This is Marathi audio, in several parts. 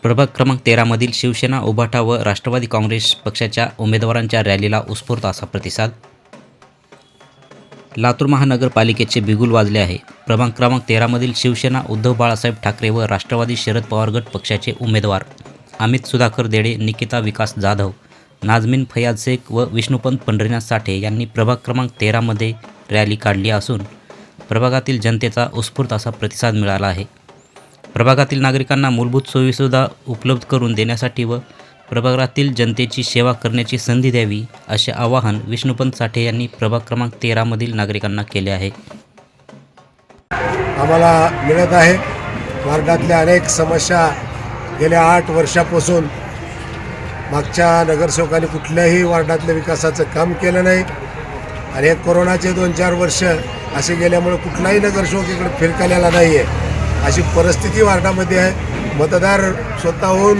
प्रभाग क्रमांक 13मधील शिवसेना, उभाटा व राष्ट्रवादी काँग्रेस पक्षाच्या उमेदवारांच्या रॅलीला उत्स्फूर्त असा प्रतिसाद. लातूर महानगरपालिकेचे बिगुल वाजले आहे. प्रभाग क्रमांक 13मधील शिवसेना, उद्धव बाळासाहेब ठाकरे व राष्ट्रवादी शरद पवार गट पक्षाचे उमेदवार अमित सुधाकर देडे, निकिता विकास जाधव, नाझमीन फयाज शेख व विष्णुपंत पंढरीनाथ साठे यांनी प्रभाग क्रमांक 13मध्ये रॅली काढली असून प्रभागातील जनतेचा उत्स्फूर्त असा प्रतिसाद मिळाला आहे. प्रभागातील नागरिकांना मूलभूत सोयीसुविधा उपलब्ध करून देण्यासाठी व प्रभागातील जनतेची सेवा करण्याची संधी द्यावी असे आवाहन विष्णुपंत साठे यांनी प्रभाग क्रमांक 13मधील नागरिकांना केले आहे. आम्हाला मिळत आहे. वार्डातल्या अनेक समस्या गेल्या 8 वर्षापासून मागच्या नगरसेवकांनी कुठल्याही वार्डातल्या विकासाचं काम केलं नाही आणि हे कोरोनाचे 2-4 वर्ष असे गेल्यामुळे कुठलाही नगरसेवक इकडे फिरकायला नाही आहे अशी परिस्थिती वार्डामध्ये आहे. मतदार स्वतःहून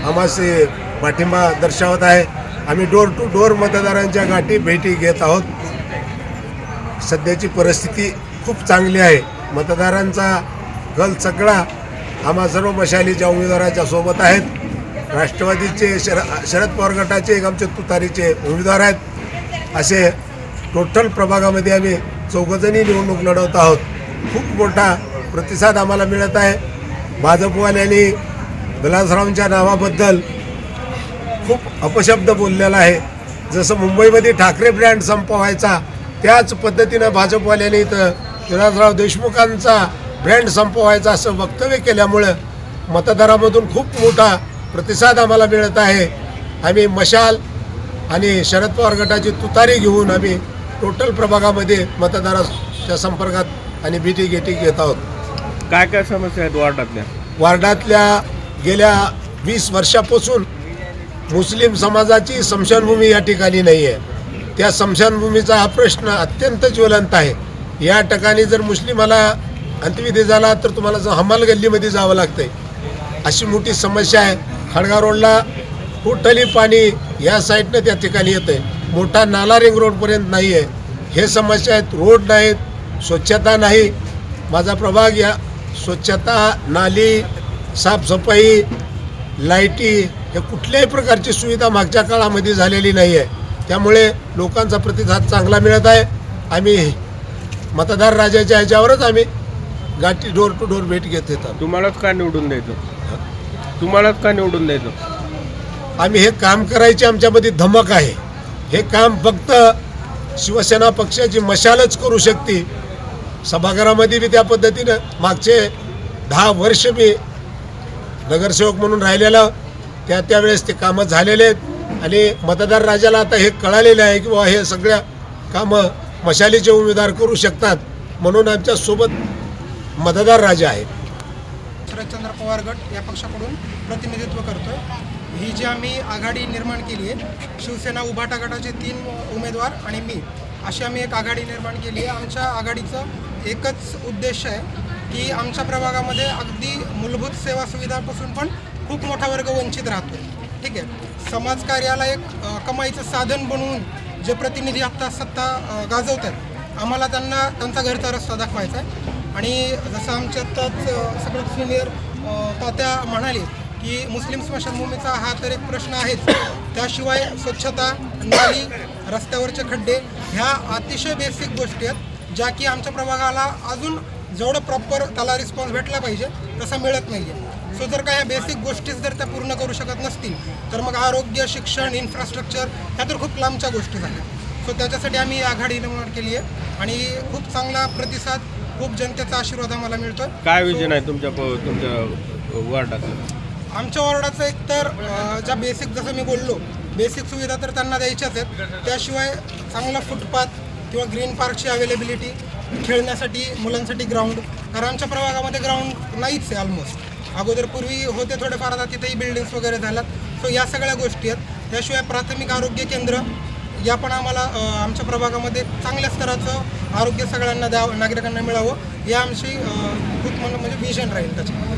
आम्हाचे पाठिंबा दर्शवत आहे. आम्ही डोर टू डोर मतदारांच्या गाठी भेटी घेत आहोत. सध्याची परिस्थिती खूप चांगली आहे. मतदारांचा कल सगळा आम्हा सर्व मशालीच्या उमेदवाराच्या सोबत आहेत. राष्ट्रवादीचे शरद पवार गटाचे एक आमचे तुतारीचे उमेदवार आहेत. असे टोटल प्रभागामध्ये आम्ही 4 जणी निवडणूक लढवत आहोत. खूप मोठा प्रतिसाद आम्हाला मिळत आहे. भाजपवाल्यांनी विलासरावांच्या नावाबद्दल खूप अपशब्द बोललेला आहे. जसं मुंबईमध्ये ठाकरे ब्रँड संपवायचा त्याच पद्धतीनं भाजपवाल्यांनी इथं विलासराव देशमुखांचा ब्रँड संपवायचा असं वक्तव्य केल्यामुळं मतदारामधून खूप मोठा प्रतिसाद आम्हाला मिळत आहे. आम्ही मशाल आणि शरद पवार गटाची तुतारी घेऊन आम्ही टोटल प्रभागामध्ये मतदाराच्या संपर्कात आणि भेटी घेत आहोत. काय काय समस्या आहेत वार्डातल्या गेल्या 20 वर्षापासून मुस्लिम समाजाची स्मशानभूमी या ठिकाणी नाही आहे. त्या स्मशानभूमीचा हा प्रश्न अत्यंत ज्वलंत आहे. या ठिकाणी जर मुस्लिमाला अंत्यविधी झाला तर तुम्हाला हमाल गल्लीमध्ये जावं लागतंय अशी मोठी समस्या आहे. खडगा रोडला टोटली पाणी या साईडनं त्या ठिकाणी येतं आहे. मोठा नाला रिंग रोडपर्यंत नाही आहे. हे समस्या आहेत. रोड नाहीत, स्वच्छता नाही. माझा प्रभाग या स्वच्छता, नाली, साफसफाई, लाईटी या कुठल्याही प्रकारची सुविधा मागच्या काळामध्ये झालेली नाही आहे. त्यामुळे लोकांचा प्रतिसाद चांगला मिळत आहे. आम्ही मतदार राजाच्या ह्याच्यावरच आम्ही गाठी डोर टू डोर भेट घेत येतात. तुम्हालाच का निवडून द्यायचं? आम्ही हे काम करायची आमच्यामध्ये धमक आहे. हे काम फक्त शिवसेना पक्षाची मशालच करू शकते. सभागृहामध्ये बी त्या पद्धतीनं मागचे 10 वर्ष मी नगरसेवक म्हणून राहिलेलं त्यावेळेस ते कामं झालेले आहेत आणि मतदार राजाला आता हे कळालेलं आहे की बाबा हे सगळ्या कामं मशालीचे उमेदवार करू शकतात. म्हणून आमच्या सोबत मतदार राजा आहे. शरदचंद्र पवार गट या पक्षाकडून प्रतिनिधित्व करतोय. ही जी आम्ही आघाडी निर्माण केली आहे, शिवसेना उभाटा गटाचे 3 उमेदवार आणि मी, अशी आम्ही एक आघाडी निर्माण केली आहे. आमच्या आघाडीचं एकच उद्देश आहे की आमच्या प्रभागामध्ये अगदी मूलभूत सेवा सुविधांपासून पण खूप मोठा वर्ग वंचित राहतो. ठीक आहे. समाजकार्याला एक कमाईचं साधन बनवून जे प्रतिनिधी आत्ता सत्ता गाजवतात, आम्हाला त्यांचा घरचा रस्ता दाखवायचा आहे. आणि जसं आमच्या आत्ताच सगळ्यात सिनियर तात्या म्हणाले की मुस्लिम स्मशानभूमीचा हा तर एक प्रश्न आहेच, त्याशिवाय स्वच्छता, नाली, रस्त्यावरचे खड्डे ह्या अतिशय बेसिक गोष्टी आहेत ज्या की आमच्या प्रभागाला अजून जेवढं प्रॉपर त्याला रिस्पॉन्स भेटला पाहिजे तसा मिळत नाही आहे. सो जर का ह्या बेसिक गोष्टीच जर त्या पूर्ण करू शकत नसतील तर मग आरोग्य, शिक्षण, इन्फ्रास्ट्रक्चर ह्या तर खूप लांबच्या गोष्टी झाल्या. सो त्याच्यासाठी आम्ही आघाडी निर्माण केली आहे आणि खूप चांगला प्रतिसाद, खूप जनतेचा आशीर्वाद आम्हाला मिळतो. काय विजन आहे तुमच्या वार्डाचं? आमच्या वॉर्डाचं एकतर ज्या बेसिक, जसं मी बोललो, बेसिक सुविधा तर त्यांना द्यायच्याच आहेत. त्याशिवाय चांगला फुटपाथ किंवा ग्रीन पार्कची अवेलेबिलिटी, खेळण्यासाठी मुलांसाठी ग्राउंड, कारण आमच्या प्रभागामध्ये ग्राउंड नाहीच आहे ऑलमोस्ट. पूर्वी होते थोडेफार, आता तिथेही बिल्डिंग्स वगैरे झाल्यात. सो या सगळ्या गोष्टी आहेत. त्याशिवाय प्राथमिक आरोग्य केंद्र या पण आम्हाला आमच्या प्रभागामध्ये चांगल्या स्तराचं आरोग्य सगळ्यांना नागरिकांना मिळावं, या आमची खूप म्हणजे विजन राहील त्याच्यामध्ये.